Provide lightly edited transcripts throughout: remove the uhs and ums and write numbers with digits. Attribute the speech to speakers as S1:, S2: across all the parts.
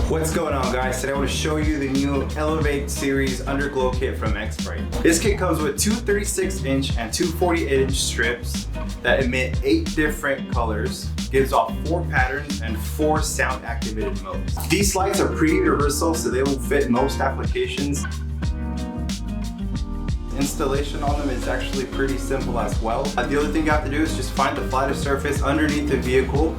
S1: What's going on, guys? Today I want to show you the new Elevate series underglow kit from Xprite. This kit comes with two 36-inch and two 48-inch strips that emit 8 different colors, gives off 4 patterns and 4 sound activated modes. These lights are pretty universal, so they will fit most applications. Installation on them is actually pretty simple as well. The only thing you have to do is just find the flattest surface underneath the vehicle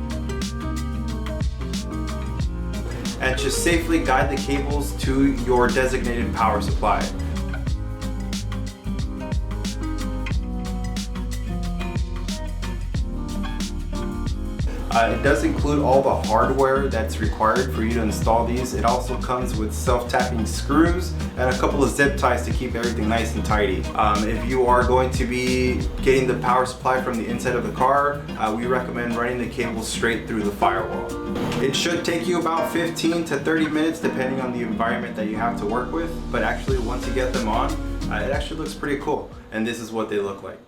S1: and just safely guide the cables to your designated power supply. It does include all the hardware that's required for you to install these. It also comes with self-tapping screws and a couple of zip ties to keep everything nice and tidy. If you are going to be getting the power supply from the inside of the car, we recommend running the cable straight through the firewall. It should take you about 15 to 30 minutes depending on the environment that you have to work with, but actually once you get them on, it actually looks pretty cool, and this is what they look like.